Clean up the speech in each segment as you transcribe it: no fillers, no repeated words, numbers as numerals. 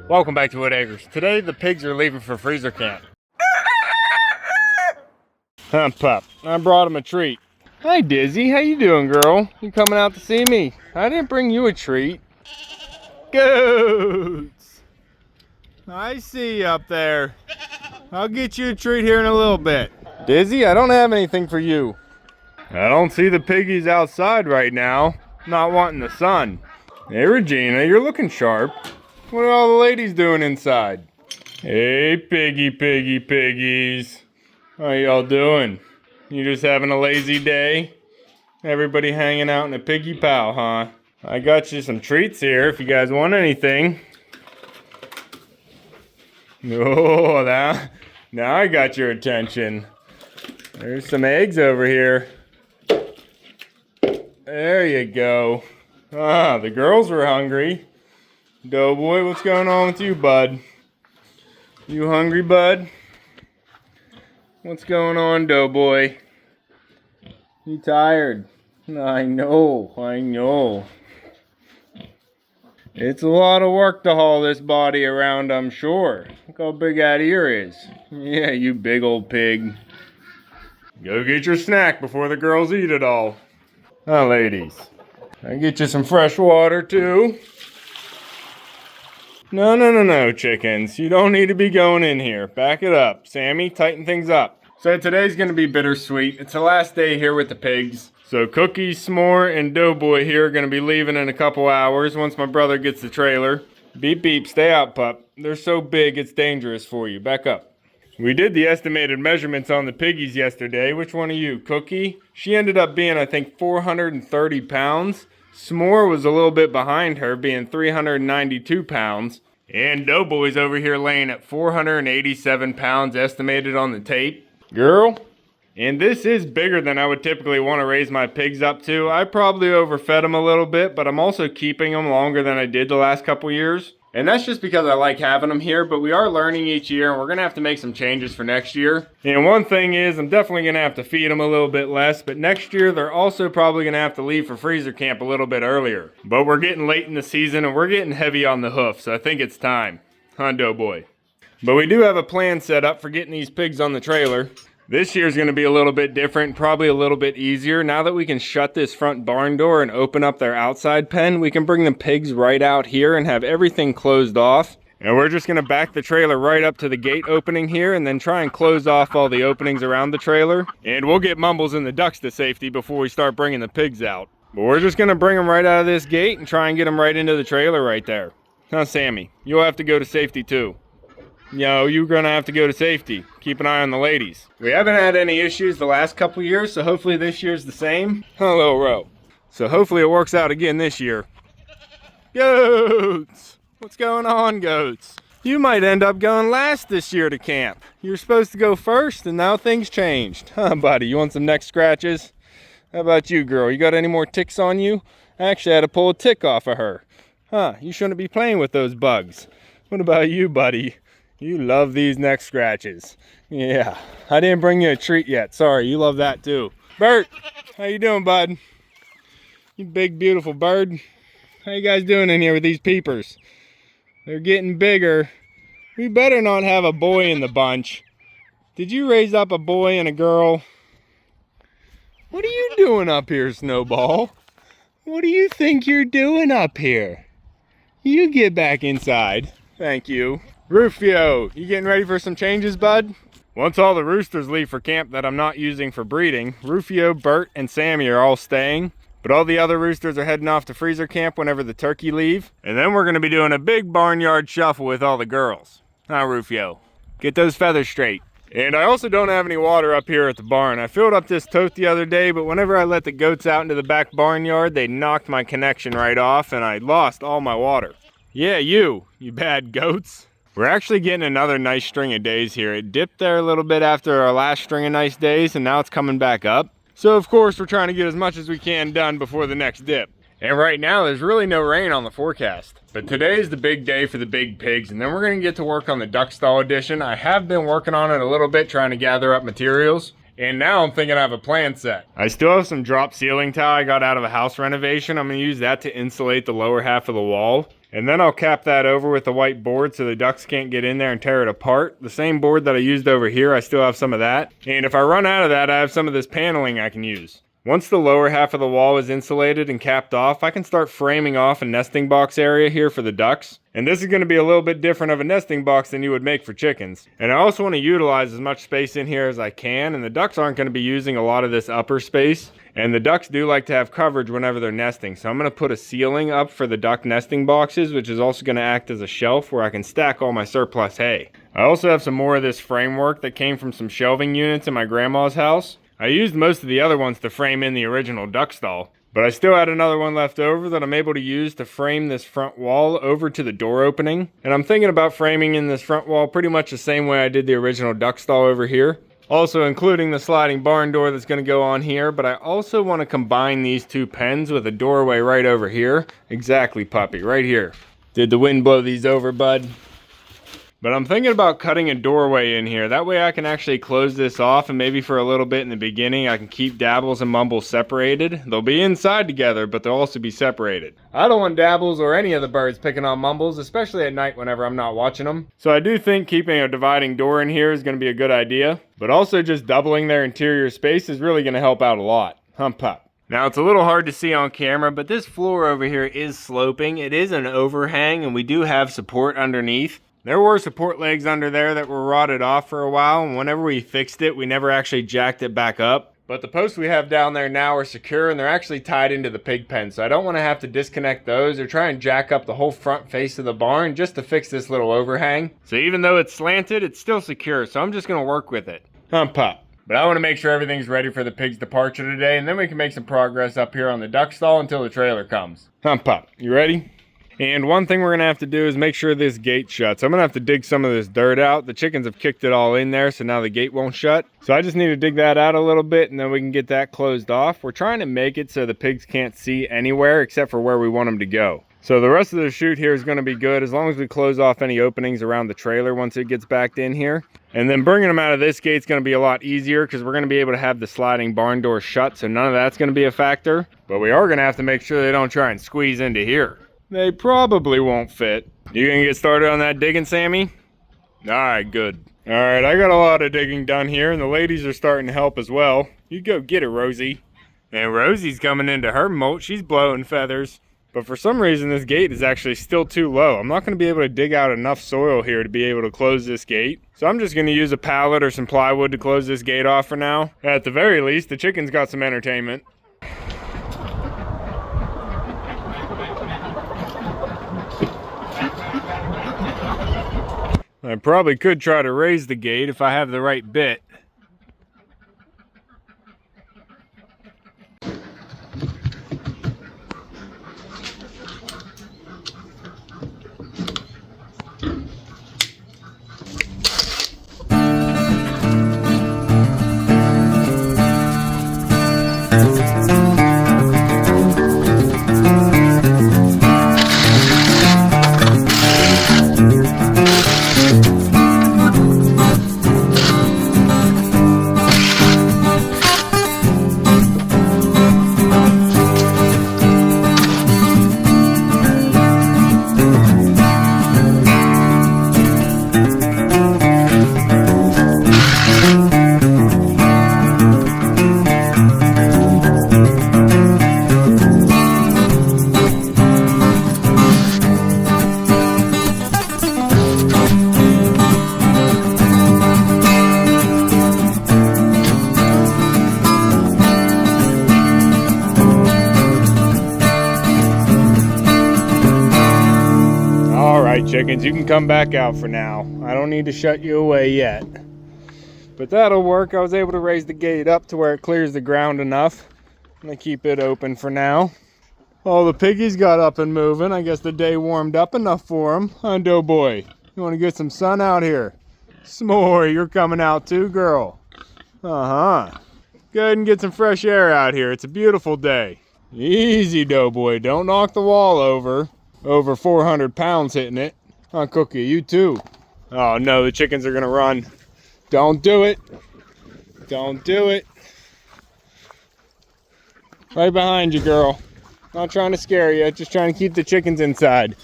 Welcome back to Wood Acres. Today the pigs are leaving for freezer camp. Huh, pup. I brought him a treat. Hi Dizzy, how you doing, girl? You coming out to see me? I didn't bring you a treat. Goats! I see you up there. I'll get you a treat here in a little bit. Dizzy, I don't have anything for you. I don't see the piggies outside right now. Not wanting the sun. Hey Regina, you're looking sharp. What are all the ladies doing inside? Hey piggies. How y'all doing? You just having a lazy day? Everybody hanging out in a piggy pile, huh? I got you some treats here if you guys want anything. Oh, now I got your attention. There's some eggs over here. There you go. Ah, the girls were hungry. DoughBoy, what's going on with you, bud? You hungry, bud? What's going on, DoughBoy? You tired? I know. It's a lot of work to haul this body around, I'm sure. Look how big that ear is. Yeah, you big old pig. Go get your snack before the girls eat it all. Huh, ladies? I get you some fresh water, too. No, chickens. You don't need to be going in here. Back it up. Sammy, tighten things up. So today's going to be bittersweet. It's the last day here with the pigs. So Cookie, Smore, and DoughBoy here are going to be leaving in a couple hours once my brother gets the trailer. Beep, beep. Stay out, pup. They're so big, it's dangerous for you. Back up. We did the estimated measurements on the piggies yesterday. Which one are you? Cookie? She ended up being, I think, 430 pounds. S'more was a little bit behind her, being 392 pounds. And DoughBoy's over here laying at 487 pounds estimated on the tape. Girl, and this is bigger than I would typically want to raise my pigs up to. I probably overfed them a little bit, but I'm also keeping them longer than I did the last couple years. And that's just because I like having them here, but we are learning each year and we're going to have to make some changes for next year. And one thing is, I'm definitely going to have to feed them a little bit less, but next year they're also probably going to have to leave for freezer camp a little bit earlier. But we're getting late in the season and we're getting heavy on the hoof, so I think it's time. Huh, DoughBoy? But we do have a plan set up for getting these pigs on the trailer. This year's going to be a little bit different, probably a little bit easier. Now that we can shut this front barn door and open up their outside pen, we can bring the pigs right out here and have everything closed off. And we're just going to back the trailer right up to the gate opening here and then try and close off all the openings around the trailer. And we'll get Mumbles and the ducks to safety before we start bringing the pigs out. But we're just going to bring them right out of this gate and try and get them right into the trailer right there. Huh, Sammy? You'll have to go to safety too. Yo, you're gonna have to go to safety. Keep an eye on the ladies. We haven't had any issues the last couple years, so hopefully this year's the same. Hello, Ro. So hopefully it works out again this year. Goats! What's going on, goats? You might end up going last this year to camp. You were supposed to go first, and now things changed. Huh, buddy? You want some neck scratches? How about you, girl? You got any more ticks on you? I actually had to pull a tick off of her. Huh, you shouldn't be playing with those bugs. What about you, buddy? You love these neck scratches. Yeah, I didn't bring you a treat yet. Sorry, you love that too. Bert, how you doing, bud? You big, beautiful bird. How you guys doing in here with these peepers? They're getting bigger. We better not have a boy in the bunch. Did you raise up a boy and a girl? What are you doing up here, Snowball? What do you think you're doing up here? You get back inside. Thank you. Rufio, you getting ready for some changes, bud? Once all the roosters leave for camp that I'm not using for breeding, Rufio, Bert, and Sammy are all staying. But all the other roosters are heading off to freezer camp whenever the turkey leave. And then we're going to be doing a big barnyard shuffle with all the girls. Huh, Rufio? Get those feathers straight. And I also don't have any water up here at the barn. I filled up this tote the other day, but whenever I let the goats out into the back barnyard, they knocked my connection right off and I lost all my water. Yeah, you bad goats. We're actually getting another nice string of days here. It dipped there a little bit after our last string of nice days, and now it's coming back up. So of course we're trying to get as much as we can done before the next dip. And right now there's really no rain on the forecast. But today is the big day for the big pigs, and then we're going to get to work on the duck stall addition. I have been working on it a little bit, trying to gather up materials. And now I'm thinking I have a plan set. I still have some drop ceiling tile I got out of a house renovation. I'm going to use that to insulate the lower half of the wall. And then I'll cap that over with the white board so the ducks can't get in there and tear it apart. The same board that I used over here, I still have some of that. And if I run out of that, I have some of this paneling I can use. Once the lower half of the wall is insulated and capped off, I can start framing off a nesting box area here for the ducks. And this is going to be a little bit different of a nesting box than you would make for chickens. And I also want to utilize as much space in here as I can, and the ducks aren't going to be using a lot of this upper space. And the ducks do like to have coverage whenever they're nesting. So I'm going to put a ceiling up for the duck nesting boxes, which is also going to act as a shelf where I can stack all my surplus hay. I also have some more of this framework that came from some shelving units in my grandma's house. I used most of the other ones to frame in the original duck stall, but I still had another one left over that I'm able to use to frame this front wall over to the door opening. And I'm thinking about framing in this front wall pretty much the same way I did the original duck stall over here. Also including the sliding barn door that's going to go on here, but I also want to combine these two pens with a doorway right over here. Exactly, puppy, right here. Did the wind blow these over, bud? But I'm thinking about cutting a doorway in here. That way I can actually close this off, and maybe for a little bit in the beginning I can keep Dabbles and Mumbles separated. They'll be inside together, but they'll also be separated. I don't want Dabbles or any of the birds picking on Mumbles, especially at night whenever I'm not watching them. So I do think keeping a dividing door in here is going to be a good idea. But also just doubling their interior space is really going to help out a lot. Hump up. Now it's a little hard to see on camera, but this floor over here is sloping. It is an overhang, and we do have support underneath. There were support legs under there that were rotted off for a while, and whenever we fixed it, we never actually jacked it back up. But the posts we have down there now are secure, and they're actually tied into the pig pen, so I don't want to have to disconnect those or try and jack up the whole front face of the barn just to fix this little overhang. So even though it's slanted, it's still secure, so I'm just going to work with it. Hump up. But I want to make sure everything's ready for the pig's departure today, and then we can make some progress up here on the duck stall until the trailer comes. Hump up. You ready? And one thing we're going to have to do is make sure this gate shuts. I'm going to have to dig some of this dirt out. The chickens have kicked it all in there, so now the gate won't shut. So I just need to dig that out a little bit, and then we can get that closed off. We're trying to make it so the pigs can't see anywhere except for where we want them to go. So the rest of the chute here is going to be good as long as we close off any openings around the trailer once it gets backed in here. And then bringing them out of this gate is going to be a lot easier because we're going to be able to have the sliding barn door shut, so none of that's going to be a factor. But we are going to have to make sure they don't try and squeeze into here. They probably won't fit. You gonna get started on that digging, Sammy? Alright, good. Alright, I got a lot of digging done here, and the ladies are starting to help as well. You go get it, Rosie. And Rosie's coming into her molt. She's blowing feathers. But for some reason, this gate is actually still too low. I'm not going to be able to dig out enough soil here to be able to close this gate. So I'm just going to use a pallet or some plywood to close this gate off for now. At the very least, the chickens got some entertainment. I probably could try to raise the gate if I have the right bit. Chickens, you can come back out for now. I don't need to shut you away yet. But that'll work. I was able to raise the gate up to where it clears the ground enough. I'm gonna keep it open for now. All the piggies got up and moving. I guess the day warmed up enough for them. Huh, DoughBoy? You want to get some sun out here? Smore, you're coming out too, girl. Uh-huh. Go ahead and get some fresh air out here. It's a beautiful day. Easy, DoughBoy. Don't knock the wall over. Over 400 pounds hitting it. Huh, Cookie, you too. Oh no, the chickens are gonna run. Don't do it. Don't do it. Right behind you, girl. Not trying to scare you, just trying to keep the chickens inside.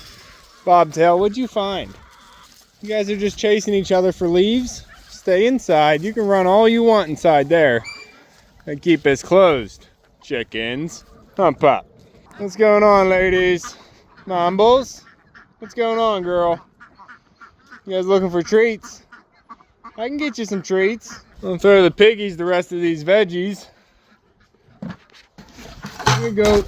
Bobtail, what'd you find? You guys are just chasing each other for leaves? Stay inside. You can run all you want inside there. And keep this closed. Chickens. Hump up. What's going on, ladies? Mumbles? What's going on, girl? You guys looking for treats? I can get you some treats. I'm gonna throw the piggies the rest of these veggies. Here you go.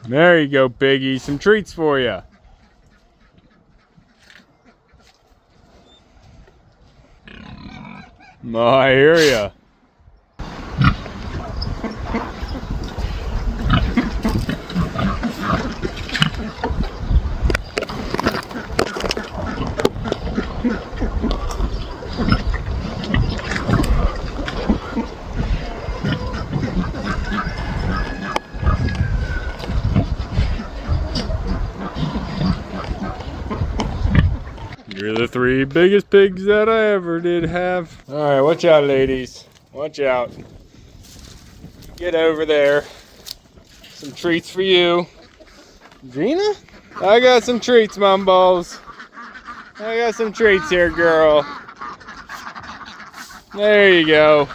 There you go, piggy. Some treats for you. Oh, I hear ya. You're the 3 biggest pigs that I ever did have. All right, watch out, ladies. Watch out. Get over there. Some treats for you. Gina? I got some treats, Mumbles. I got some treats here, girl. There you go.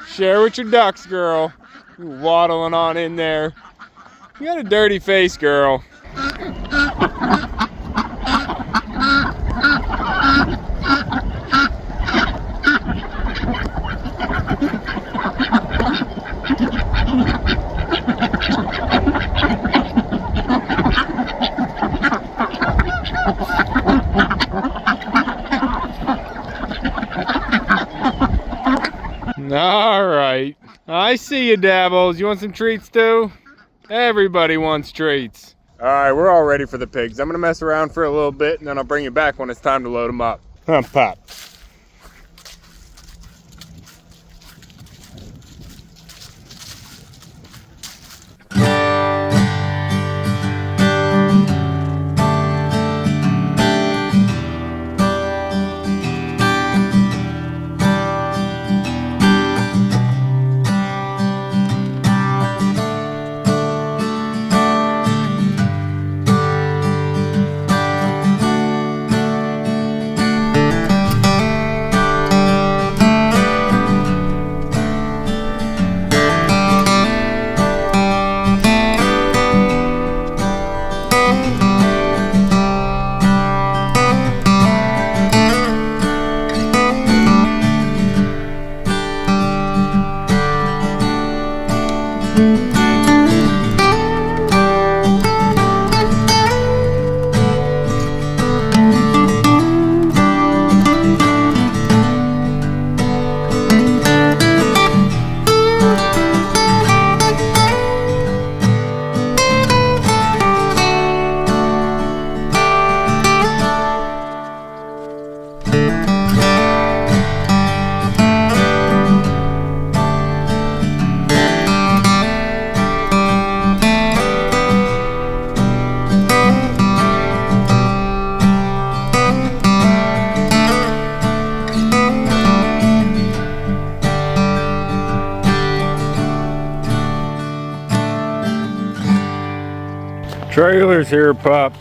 Share with your ducks, girl. You waddling on in there. You got a dirty face, girl. All right. I see you, Dabbles. You want some treats too? Everybody wants treats. All right, we're all ready for the pigs. I'm gonna mess around for a little bit and then I'll bring you back when it's time to load them up. Hump pop. Trailers here, Pop.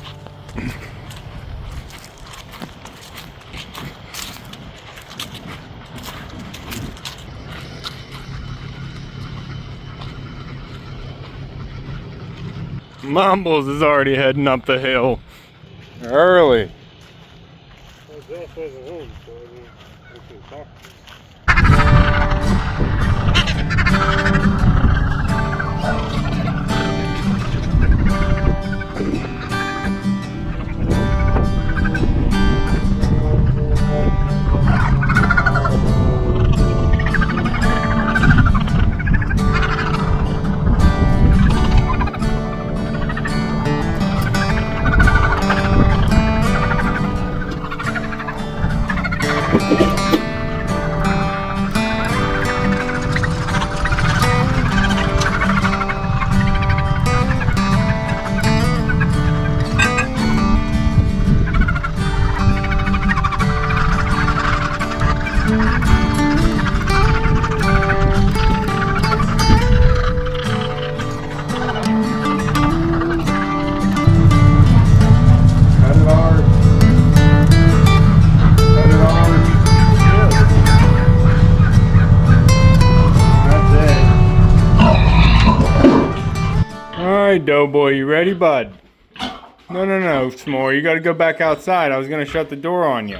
Mumbles is already heading up the hill. Early. Alright, Doughboy, you ready, bud? No, Smore, you gotta go back outside. I was gonna shut the door on you.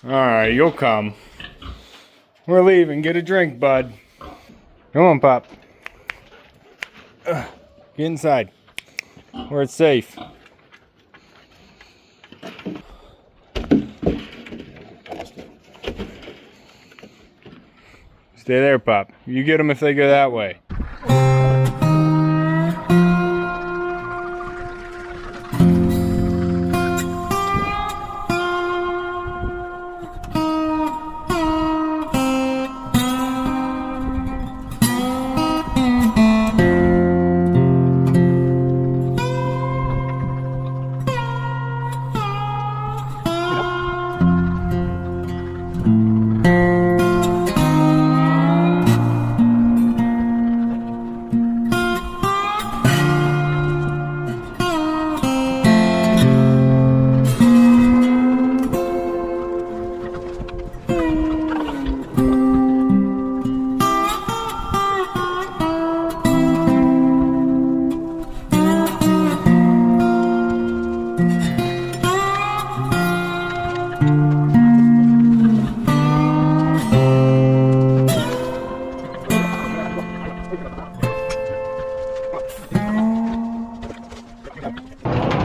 Alright, you'll come. We're leaving. Get a drink, bud. Come on, Pop. Get inside, where it's safe. Stay there, Pop. You get them if they go that way.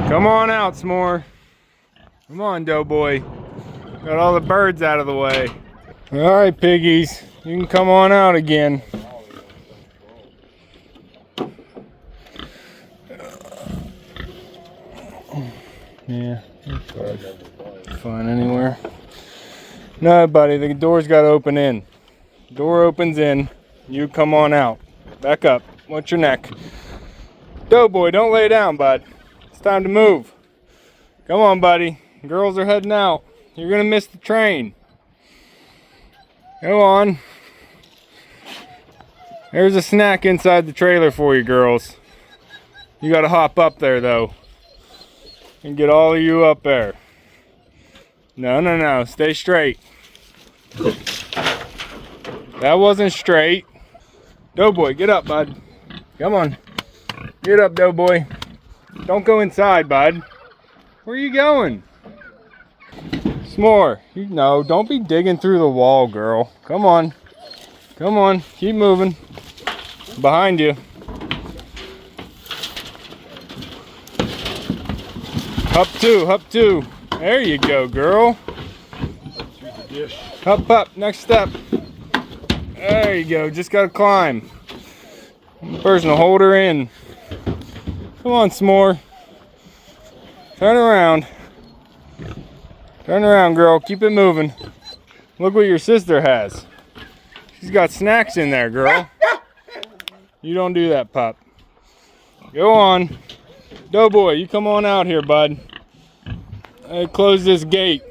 Come on out, Smore. Come on, Doughboy. Got all the birds out of the way. All right, piggies. You can come on out again. Yeah, fine anywhere. No, buddy, the door's got to open in. Door opens in. You come on out. Back up. Watch your neck. Doughboy, don't lay down, bud. It's time to move. Come on, buddy. Girls are heading out. You're gonna miss the train. Go on. There's a snack inside the trailer for you, girls. You gotta hop up there, though, and get all of you up there. No. Stay straight. That wasn't straight. Doughboy, get up, bud. Come on. Get up, Doughboy. Don't go inside, bud. Where are you going? Smore. No, don't be digging through the wall, girl. Come on. Come on. Keep moving. Behind you. Up two. There you go, girl. Up. Next step. There you go. Just gotta climb. The person will hold her in. Come on, Smore. Turn around. Turn around, girl. Keep it moving. Look what your sister has. She's got snacks in there, girl. You don't do that, pup. Go on. Doughboy, you come on out here, bud. Close this gate.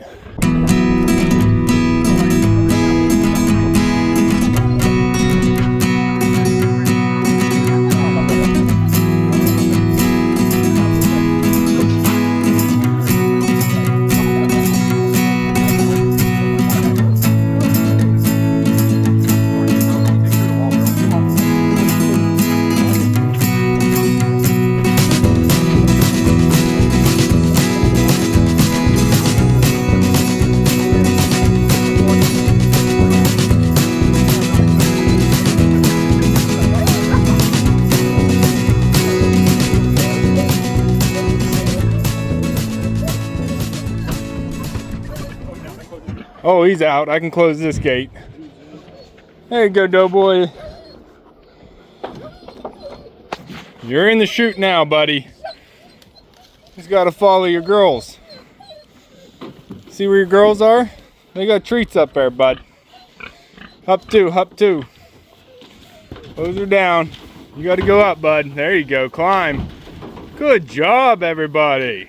Oh, he's out. I can close this gate. There you go, Doughboy. You're in the chute now, buddy. Just gotta follow your girls. See where your girls are? They got treats up there, bud. Up two. Those are down. You gotta go up, bud. There you go. Climb. Good job, everybody.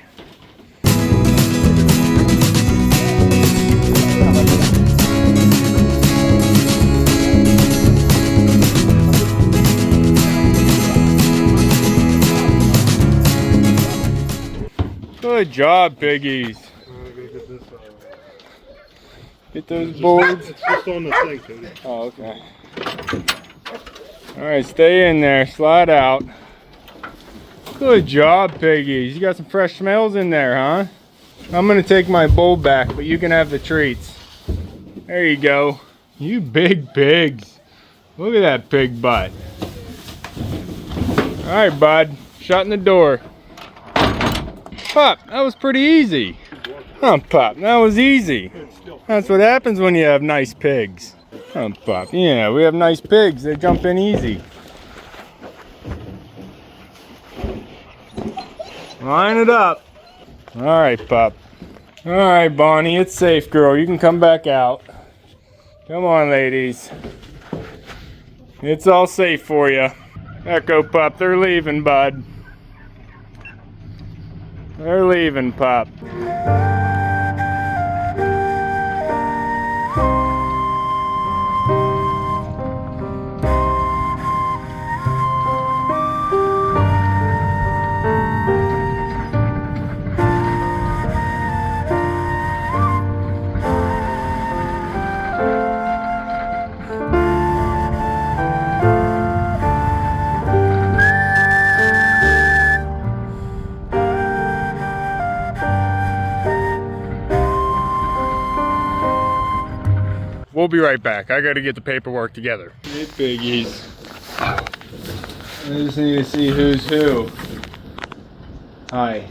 Good job, piggies. Get those boards. It's just on the thing, Cody. Oh, okay. All right, stay in there. Slide out. Good job, piggies. You got some fresh smells in there, huh? I'm gonna take my bowl back, but you can have the treats. There you go. You big pigs. Look at that pig butt. All right, bud. Shutting the door. Pop, that was pretty easy. Huh, Pop, that was easy. That's what happens when you have nice pigs. Huh, Pop, yeah, we have nice pigs. They jump in easy. Line it up. All right, Pop. All right, Bonnie, it's safe, girl. You can come back out. Come on, ladies. It's all safe for you. Echo, Pup, they're leaving, bud. They're leaving, Pup. We'll be right back. I gotta get the paperwork together. Hey, piggies. I just need to see who's who. Hi.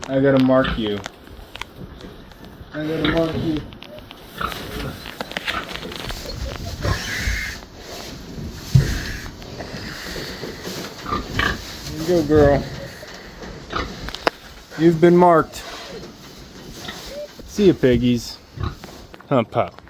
I gotta mark you. I gotta mark you. Here you go, girl. You've been marked. See you, piggies. Huh, Pop.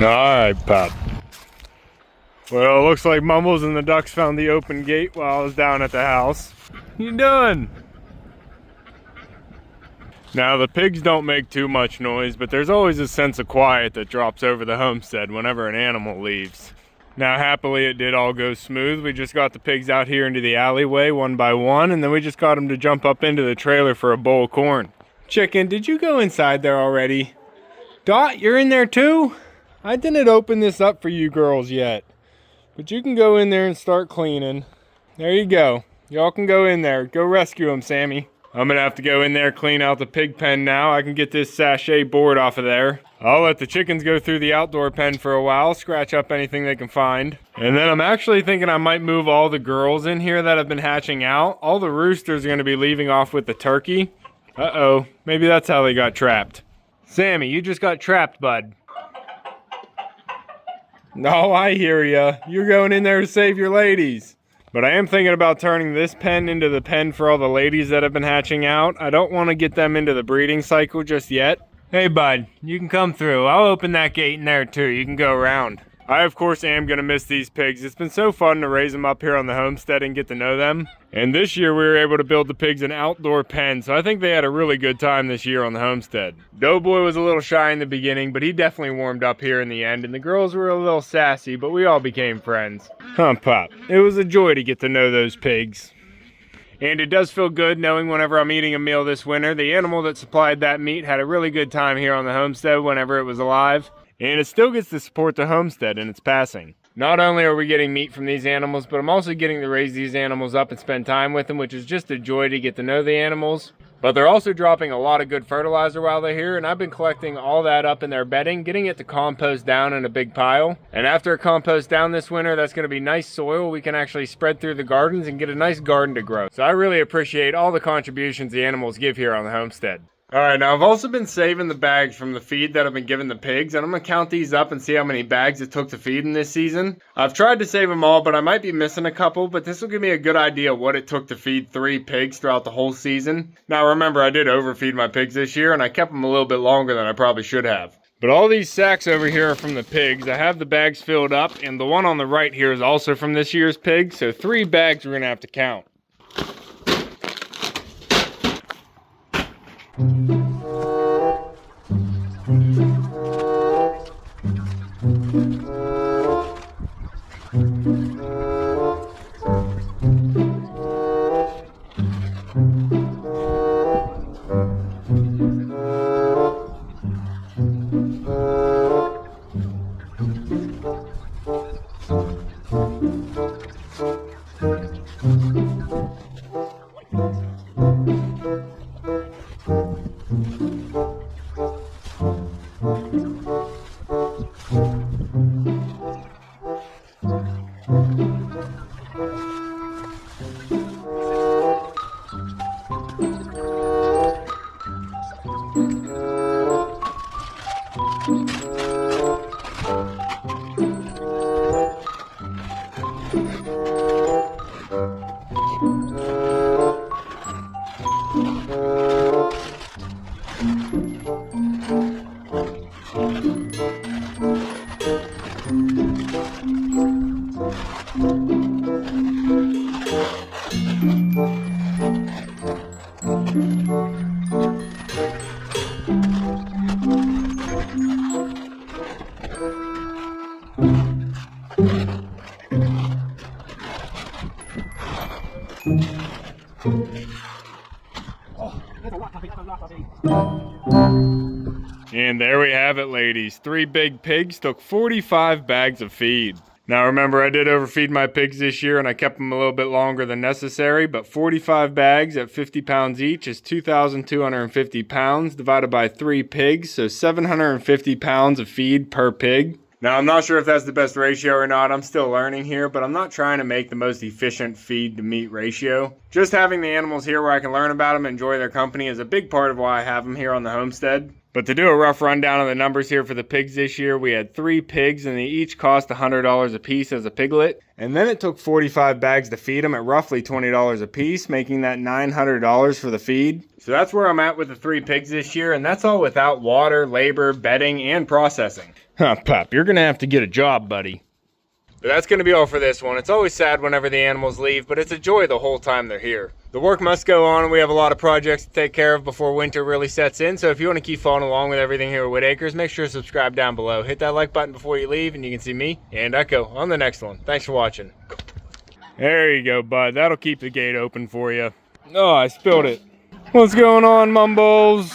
Alright, Pop. Well, looks like Mumbles and the ducks found the open gate while I was down at the house. What you doing? Now, the pigs don't make too much noise, but there's always a sense of quiet that drops over the homestead whenever an animal leaves. Now, happily, it did all go smooth. We just got the pigs out here into the alleyway one by one, and then we just got them to jump up into the trailer for a bowl of corn. Chicken, did you go inside there already? Dot, you're in there too? I didn't open this up for you girls yet. But you can go in there and start cleaning. There you go. Y'all can go in there. Go rescue them, Sammy. I'm gonna have to go in there, clean out the pig pen now. I can get this sachet board off of there. I'll let the chickens go through the outdoor pen for a while, scratch up anything they can find. And then I'm actually thinking I might move all the girls in here that have been hatching out. All the roosters are gonna be leaving off with the turkey. Uh-oh, maybe that's how they got trapped. Sammy, you just got trapped, bud. No, I hear ya. You're going in there to save your ladies. But I am thinking about turning this pen into the pen for all the ladies that have been hatching out. I don't want to get them into the breeding cycle just yet. Hey bud, you can come through. I'll open that gate in there too. You can go around. I of course am going to miss these pigs. It's been so fun to raise them up here on the homestead and get to know them. And this year we were able to build the pigs an outdoor pen, so I think they had a really good time this year on the homestead. DoughBoy was a little shy in the beginning, but he definitely warmed up here in the end, and the girls were a little sassy, but we all became friends. Huh, Pop? It was a joy to get to know those pigs. And it does feel good knowing whenever I'm eating a meal this winter, the animal that supplied that meat had a really good time here on the homestead whenever it was alive. And it still gets to support the homestead in its passing. Not only are we getting meat from these animals, but I'm also getting to raise these animals up and spend time with them, which is just a joy to get to know the animals. But they're also dropping a lot of good fertilizer while they're here, and I've been collecting all that up in their bedding, getting it to compost down in a big pile. And after it composts down this winter, that's going to be nice soil we can actually spread through the gardens and get a nice garden to grow. So I really appreciate all the contributions the animals give here on the homestead. Alright, now I've also been saving the bags from the feed that I've been giving the pigs, and I'm going to count these up and see how many bags it took to feed them this season. I've tried to save them all, but I might be missing a couple, but this will give me a good idea of what it took to feed 3 pigs throughout the whole season. Now remember, I did overfeed my pigs this year, and I kept them a little bit longer than I probably should have. But all these sacks over here are from the pigs. I have the bags filled up, and the one on the right here is also from this year's pigs, so 3 bags we're going to have to count. And there we have it, ladies. 3 big pigs took 45 bags of feed. Now remember, I did overfeed my pigs this year and I kept them a little bit longer than necessary, but 45 bags at 50 pounds each is 2,250 pounds divided by 3 pigs, so 750 pounds of feed per pig. Now, I'm not sure if that's the best ratio or not. I'm still learning here, but I'm not trying to make the most efficient feed to meat ratio. Just having the animals here where I can learn about them and enjoy their company is a big part of why I have them here on the homestead. But to do a rough rundown of the numbers here for the pigs this year, we had 3 pigs and they each cost $100 a piece as a piglet. And then it took 45 bags to feed them at roughly $20 a piece, making that $900 for the feed. So that's where I'm at with the 3 pigs this year, and that's all without water, labor, bedding, and processing. Huh, Pup, you're gonna have to get a job, buddy. But that's going to be all for this one. It's always sad whenever the animals leave, but it's a joy the whole time they're here. The work must go on, and we have a lot of projects to take care of before winter really sets in. So if you want to keep following along with everything here at Whitt Acres, make sure to subscribe down below. Hit that like button before you leave, and you can see me and Echo on the next one. Thanks for watching. There you go, bud. That'll keep the gate open for you. Oh, I spilled it. What's going on, Mumbles?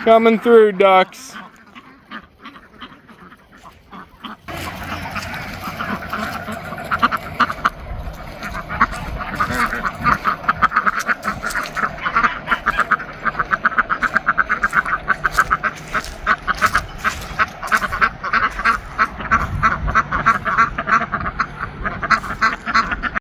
Coming through, ducks.